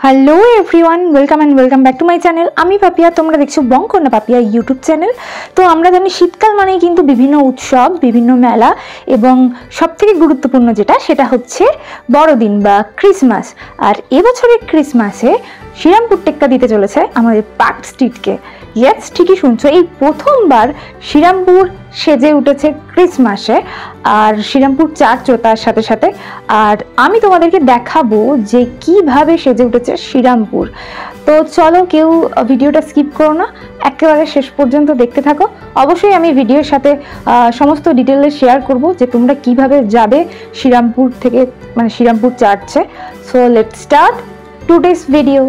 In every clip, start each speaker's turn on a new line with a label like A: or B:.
A: Hello everyone, welcome back to my channel. আমি পাপিয়া, তোমরা দেখছো বঙ্কন্যা পাপিয়া ইউটিউব চ্যানেল। তো আমরা জানি শীতকাল মানেই কিন্তু বিভিন্ন উৎসব, বিভিন্ন মেলা এবং সবথেকে গুরুত্বপূর্ণ সেটা হচ্ছে বড়দিন বা ক্রিসমাস। আর এবছরের ক্রিসমাসে শ্রীরামপুর টেক্কা দিতে চলেছে আমাদের পার্ক স্ট্রিটকে। ইয়েস, ঠিকই শুনছো, এই প্রথমবার শ্রীরামপুর সেজে উঠেছে ক্রিসমাসে, আর শ্রীরামপুর চার্চও তার সাথে সাথে। আর আমি তোমাদেরকে দেখাবো যে কিভাবে সেজে উঠেছে শ্রীরামপুর। তো চলো, কেউ ভিডিওটা স্কিপ করো না, একেবারে শেষ পর্যন্ত দেখতে থাকো। অবশ্যই আমি ভিডিওর সাথে সমস্ত ডিটেলে শেয়ার করব যে তোমরা কিভাবে যাবে শ্রীরামপুর থেকে, মানে শ্রীরামপুর চার্চে। So let's start today's video.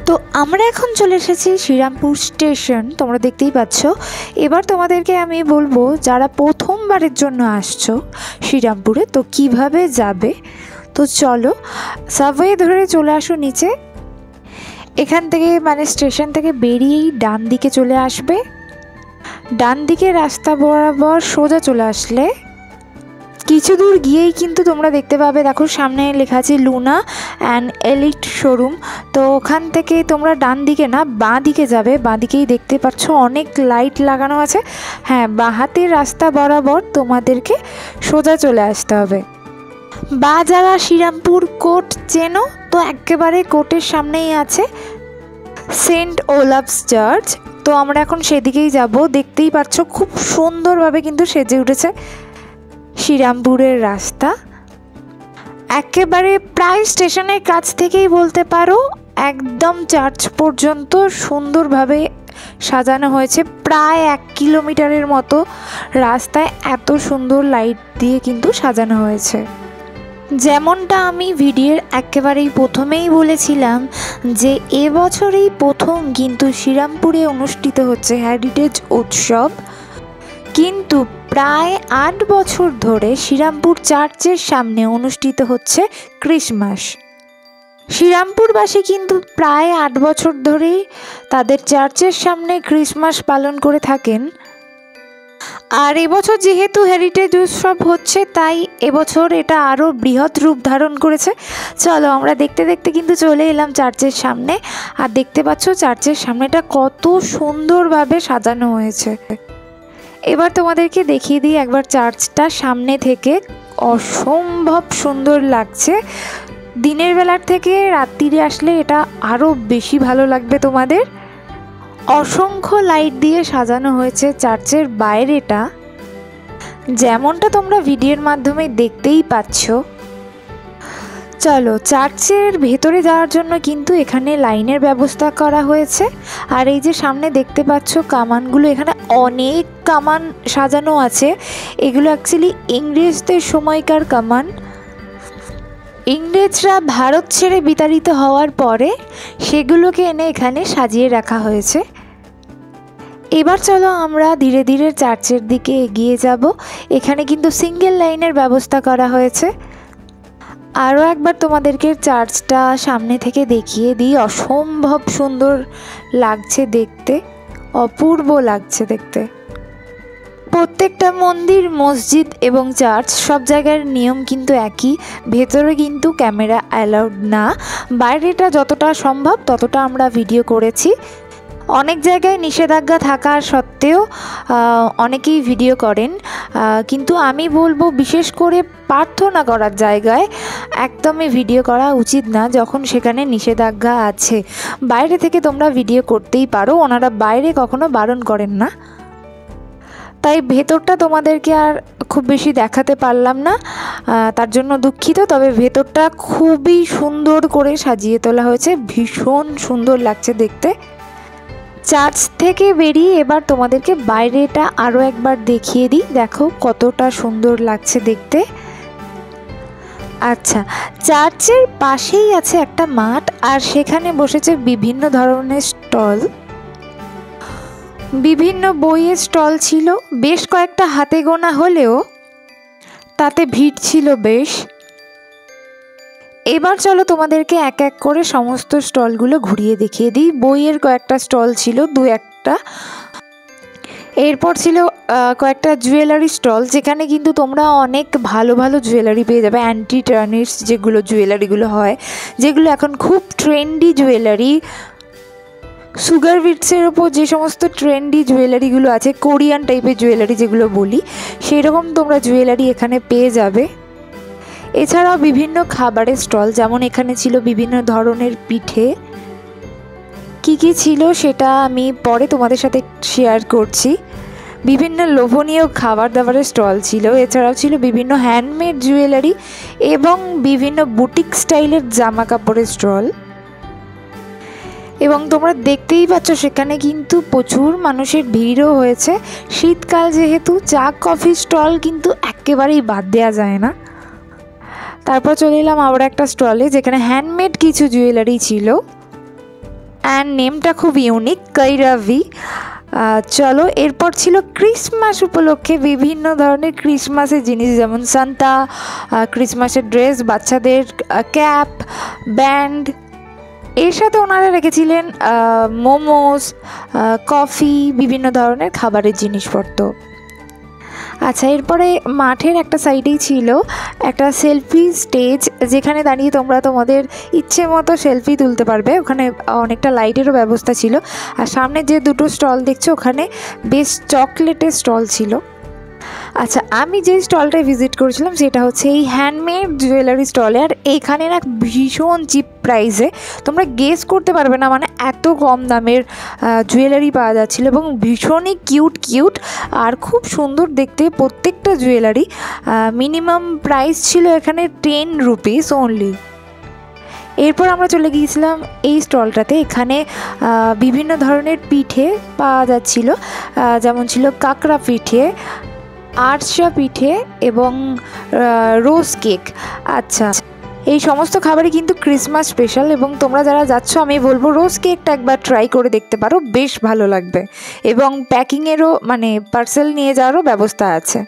B: তো আমরা এখন চলে এসেছি শ্রীরামপুর স্টেশন, তোমরা দেখতেই পাচ্ছ। এবার তোমাদেরকে আমি বলবো যারা প্রথমবারের জন্য আসছো শ্রীরামপুরে তো কিভাবে যাবে। তো চলো, সাবওয়ে ধরে চলে আসো নিচে। এখান থেকে মানে স্টেশন থেকে বেরিয়েই ডান দিকে চলে আসবে। ডান দিকে রাস্তা বরাবর সোজা চলে আসলে কিছু দূর গিয়েই কিন্তু তোমরা দেখতে পাবে, দেখো সামনে লেখা আছে লুনা অ্যান্ড এলিট শোরুম। তো ওখান থেকে তোমরা ডান দিকে না বাঁ দিকে যাবে। বাঁ দিকেই দেখতে পাচ্ছ অনেক লাইট লাগানো আছে। হ্যাঁ, বাঁ হাতের রাস্তা বরাবর তোমাদেরকে সোজা চলে আসতে হবে। বা যারা শ্রীরামপুর কোর্ট চেনো, তো একেবারে কোর্টের সামনেই আছে সেন্ট ওলাভস চার্চ। তো আমরা এখন সেদিকেই যাব। দেখতেই পাচ্ছ খুব সুন্দরভাবে কিন্তু সেজে উঠেছে শ্রীরামপুরের রাস্তা। একেবারে প্রায় স্টেশনের কাছ থেকেই বলতে পারো একদম চার্চ পর্যন্ত সুন্দরভাবে সাজানো হয়েছে। প্রায় 1 কিলোমিটারের মতো রাস্তায় এত সুন্দর লাইট দিয়ে কিন্তু সাজানো হয়েছে। যেমনটা আমি ভিডিওর একেবারেই প্রথমেই বলেছিলাম যে এবছরেই প্রথম কিন্তু শ্রীরামপুরে অনুষ্ঠিত হচ্ছে হেরিটেজ উৎসব। কিন্তু প্রায় 8 বছর ধরে শ্রীরামপুর চার্চের সামনে অনুষ্ঠিত হচ্ছে ক্রিসমাস। শ্রীরামপুরবাসী কিন্তু প্রায় 8 বছর ধরেই তাদের চার্চের সামনে ক্রিসমাস পালন করে থাকেন। আর এবছর যেহেতু হেরিটেজ উৎসব হচ্ছে, তাই এবছর এটা আরও বৃহৎ রূপ ধারণ করেছে। চলো, আমরা দেখতে দেখতে কিন্তু চলে এলাম চার্চের সামনে। আর দেখতে পাচ্ছ চার্চের সামনেটা কত সুন্দরভাবে সাজানো হয়েছে। এবার তোমাদেরকে দেখিয়ে দিই একবার চার্চটা সামনে থেকে। অসম্ভব সুন্দর লাগছে। দিনের বেলার থেকে রাত্রিরে আসলে এটা আরও বেশি ভালো লাগবে তোমাদের। অসংখ্য লাইট দিয়ে সাজানো হয়েছে চার্চের বাইরেটা, যেমনটা তোমরা ভিডিওর মাধ্যমে দেখতেই পাচ্ছ। চলো, চার্চের ভেতরে যাওয়ার জন্য কিন্তু এখানে লাইনের ব্যবস্থা করা হয়েছে। আর এই যে সামনে দেখতে পাচ্ছ কামানগুলো, এখানে অনেক কামান সাজানো আছে। এগুলো অ্যাকচুয়ালি ইংরেজদের সময়কার কামান। ইংরেজরা ভারত ছেড়ে বিতাড়িত হওয়ার পরে সেগুলোকে এনে এখানে সাজিয়ে রাখা হয়েছে। এবার চলো আমরা ধীরে ধীরে চার্চের দিকে এগিয়ে যাব। এখানে কিন্তু সিঙ্গেল লাইনের ব্যবস্থা করা হয়েছে। আরও একবার তোমাদেরকে চার্চটা সামনে থেকে দেখিয়ে দিই। অসম্ভব সুন্দর লাগছে দেখতে, অপূর্ব লাগছে দেখতে। প্রত্যেকটা মন্দির, মসজিদ এবং চার্চ সব জায়গার নিয়ম কিন্তু একই। ভেতরে কিন্তু ক্যামেরা অ্যালাউড না। বাইরেটা যতটা সম্ভব ততটা আমরা ভিডিও করেছি। অনেক জায়গায় নিষেধাজ্ঞা থাকা সত্ত্বেও অনেকেই ভিডিও করেন, কিন্তু আমি বলবো বিশেষ করে প্রার্থনা করার জায়গায় একদমই ভিডিও করা উচিত না যখন সেখানে নিষেধাজ্ঞা আছে। বাইরে থেকে তোমরা ভিডিও করতেই পারো, ওনারা বাইরে কখনো বারণ করেন না। তাই ভেতরটা তোমাদেরকে আর খুব বেশি দেখাতে পারলাম না, তার জন্য দুঃখিত। তবে ভেতরটা খুবই সুন্দর করে সাজিয়ে তোলা হয়েছে, ভীষণ সুন্দর লাগছে দেখতে। চার্চ থেকে বেরিয়ে এবার তোমাদেরকে বাইরেটা আরও একবার দেখিয়ে দিই। দেখো কতটা সুন্দর লাগছে দেখতে। আচ্ছা, চার্চের পাশেই আছে একটা মাঠ, আর সেখানে বসেছে বিভিন্ন ধরনের স্টল। বিভিন্ন বইয়ের স্টল ছিল, বেশ কয়েকটা হাতে গোনা হলেও তাতে ভিড় ছিল বেশ। এবার চলো তোমাদেরকে এক এক করে সমস্ত স্টলগুলো ঘুরিয়ে দেখিয়ে দিই। বইয়ের কয়েকটা স্টল ছিল, 2-1টা। এরপর ছিল কয়েকটা জুয়েলারি স্টল, যেখানে কিন্তু তোমরা অনেক ভালো ভালো জুয়েলারি পেয়ে যাবে। অ্যান্টি টার্নিশ যেগুলো জুয়েলারিগুলো হয়, যেগুলো এখন খুব ট্রেন্ডি জুয়েলারি, সুগার বিটসের ওপর যে সমস্ত ট্রেন্ডি জুয়েলারিগুলো আছে, কোরিয়ান টাইপের জুয়েলারি যেগুলো বলি, সেই রকম তোমরা জুয়েলারি এখানে পেয়ে যাবে। এছাড়াও বিভিন্ন খাবারের স্টল, যেমন এখানে ছিল বিভিন্ন ধরনের পিঠে। কী কী ছিল সেটা আমি পরে তোমাদের সাথে শেয়ার করছি। বিভিন্ন লোভনীয় খাবার দাবারের স্টল ছিল। এছাড়াও ছিল বিভিন্ন হ্যান্ডমেড জুয়েলারি এবং বিভিন্ন বুটিক স্টাইলের জামা কাপড়ের স্টল। এবং তোমরা দেখতেই পাচ্ছ সেখানে কিন্তু প্রচুর মানুষের ভিড়ও হয়েছে। শীতকাল যেহেতু, চা কফি স্টল কিন্তু একেবারেই বাদ দেওয়া যায় না। তারপর চলে এলাম আবার একটা স্টলে, যেখানে হ্যান্ডমেড কিছু জুয়েলারি ছিল, অ্যান্ড নেমটা খুব ইউনিক, কৈরাভি। চলো, এরপর ছিল ক্রিসমাস উপলক্ষে বিভিন্ন ধরনের ক্রিসমাসের জিনিস, যেমন সান্তা, ক্রিসমাসের ড্রেস, বাচ্চাদের ক্যাপ, ব্যান্ড। এর সাথে ওনারা রেখেছিলেন মোমোস, কফি, বিভিন্ন ধরনের খাবারের জিনিসপত্র। আচ্ছা, এরপরে মাঠের একটা সাইডেই ছিল একটা সেলফি স্টেজ, যেখানে দাঁড়িয়ে তোমরা তোমাদের ইচ্ছে মতো সেলফি তুলতে পারবে। ওখানে অনেকটা লাইটেরও ব্যবস্থা ছিল। আর সামনে যে দুটো স্টল দেখছো, ওখানে বেশ চকলেটের স্টল ছিল। আচ্ছা, আমি যে স্টলটায় ভিজিট করেছিলাম সেটা হচ্ছে এই হ্যান্ডমেড জুয়েলারি স্টলে। আর এইখানে না ভীষণ চিপ প্রাইসে, তোমরা গেস করতে পারবে না, মানে এত কম দামের জুয়েলারি পাওয়া যাচ্ছিলো, এবং ভীষণই কিউট আর খুব সুন্দর দেখতে প্রত্যেকটা জুয়েলারি। মিনিমাম প্রাইস ছিল এখানে 10 রুপিস অনলি। এরপর আমরা চলে গিয়েছিলাম এই স্টলটাতে। এখানে বিভিন্ন ধরনের পিঠে পাওয়া যাচ্ছিল, যেমন ছিল কাঁকড়া পিঠে, আরশা পিঠে এবং রোজ কেক। আচ্ছা, এই সমস্ত খাবারই কিন্তু ক্রিসমাস স্পেশাল, এবং তোমরা যারা যাচ্ছ আমি বলবো রোজ কেকটা একবার ট্রাই করে দেখতে পারো, বেশ ভালো লাগবে। এবং প্যাকিংয়েরও, মানে পার্সেল নিয়ে যাওয়ারও ব্যবস্থা আছে।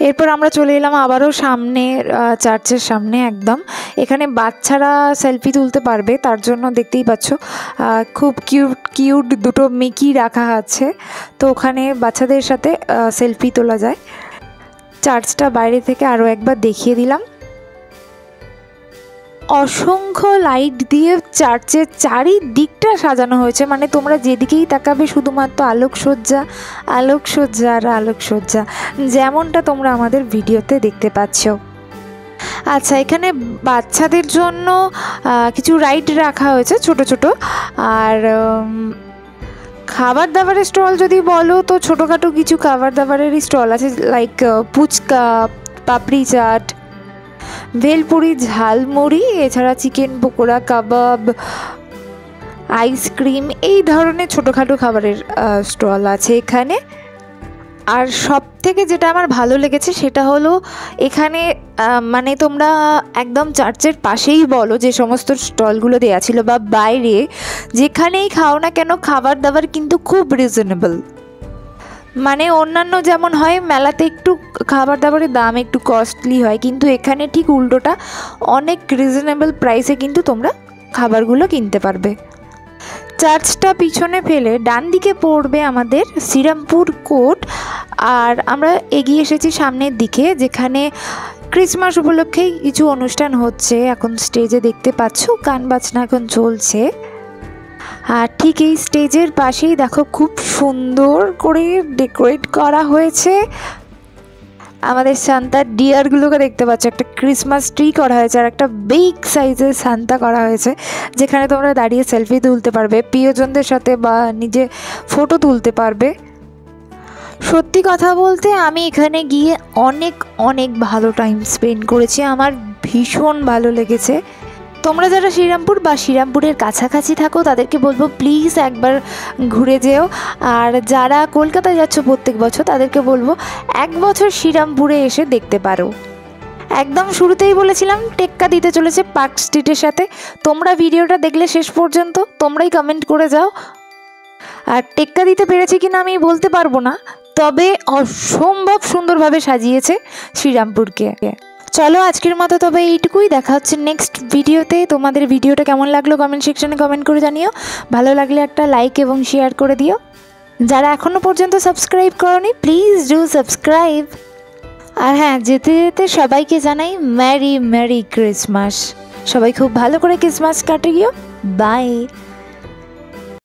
B: এরপর আমরা চলে এলাম আবারও সামনে, চার্চের সামনে একদম। এখানে বাচ্চারা সেলফি তুলতে পারবে, তার জন্য দেখতেই পাচ্ছ খুব কিউট দুটো মিকি রাখা আছে। তো ওখানে বাচ্চাদের সাথে সেলফি তোলা যায়। চার্চটা বাইরে থেকে আরও একবার দেখিয়ে দিলাম। অসংখ্য লাইট দিয়ে চার্চের চারিদিকটা সাজানো হয়েছে, মানে তোমরা যেদিকেই তাকাবে শুধুমাত্র আলোকসজ্জা আর আলোকসজ্জা, যেমনটা তোমরা আমাদের ভিডিওতে দেখতে পাচ্ছ। আচ্ছা, এখানে বাচ্চাদের জন্য কিছু রাইড রাখা হয়েছে ছোট ছোট। আর খাবার দাবারের স্টল যদি বলো, তো ছোটোখাটো কিছু খাবার দাবারেরই স্টল আছে, লাইক ফুচকা, পাপড়ি চাট, ভেলপুরি, ঝালমুড়ি, এছাড়া চিকেন পকোড়া, কাবাব, আইসক্রিম, এই ধরনের ছোটোখাটো খাবারের স্টল আছে এখানে। আর সব থেকে যেটা আমার ভালো লেগেছে সেটা হলো এখানে মানে তোমরা একদম চার্চের পাশেই বলো, যে সমস্ত স্টলগুলো দেওয়া ছিল বা বাইরে যেখানেই খাও না কেন, খাবার দাবার কিন্তু খুব রিজনেবল। মানে অন্যান্য যেমন হয় মেলাতে একটু খাবার দাবারের দাম একটু কস্টলি হয়, কিন্তু এখানে ঠিক উল্টোটা, অনেক রিজনেবল প্রাইসে কিন্তু তোমরা খাবারগুলো কিনতে পারবে। চার্চটা পিছনে ফেলে ডান দিকে পড়বে আমাদের শ্রীরামপুর কোর্ট। আর আমরা এগিয়ে এসেছি সামনের দিকে, যেখানে ক্রিসমাস উপলক্ষে কিছু অনুষ্ঠান হচ্ছে। এখন স্টেজে দেখতে পাচ্ছ গান বাজনা এখন চলছে। আর ঠিক এই স্টেজের পাশেই দেখো খুব সুন্দর করে ডেকোরেট করা হয়েছে। আমাদের সান্তার ডিয়ারগুলোকে দেখতে পাচ্ছ, একটা ক্রিসমাস ট্রি করা হয়েছে আর একটা বিগ সাইজের সান্তা করা হয়েছে, যেখানে তোমরা দাঁড়িয়ে সেলফি তুলতে পারবে, প্রিয়জনদের সাথে বা নিজে ফটো তুলতে পারবে। সত্যি কথা বলতে আমি এখানে গিয়ে অনেক ভালো টাইম স্পেন্ড করেছি, আমার ভীষণ ভালো লেগেছে। তোমরা যারা শ্রীরামপুর বা শ্রীরামপুরের কাছাকাছি থাকো তাদেরকে বলবো প্লিজ একবার ঘুরে যেও। আর যারা কলকাতায় যাচ্ছ প্রত্যেক বছর তাদেরকে বলবো এক বছর শ্রীরামপুরে এসে দেখতে পারো। একদম শুরুতেই বলেছিলাম টেক্কা দিতে চলেছে পার্ক স্ট্রিটের সাথে। তোমরা ভিডিওটা দেখলে শেষ পর্যন্ত তোমরাই কমেন্ট করে যাও। আর টেক্কা দিতে পেরেছি কিনা আমি বলতে পারবো না, তবে অসম্ভব সুন্দরভাবে সাজিয়েছে শ্রীরামপুরকে। চলো আজকের মতো তবে এইটুকুই, দেখা হচ্ছে নেক্সট ভিডিওতে। তোমাদের ভিডিওটা কেমন লাগলো কমেন্ট সেকশনে কমেন্ট করে জানিও। ভালো লাগলে একটা লাইক এবং শেয়ার করে দিও। যারা এখনও পর্যন্ত সাবস্ক্রাইব করোনি প্লিজ ডু সাবস্ক্রাইব। আর হ্যাঁ, যেতে যেতে সবাইকে জানাই ম্যারি ম্যারি ক্রিসমাস। সবাই খুব ভালো করে ক্রিসমাস কাটিও। বাই।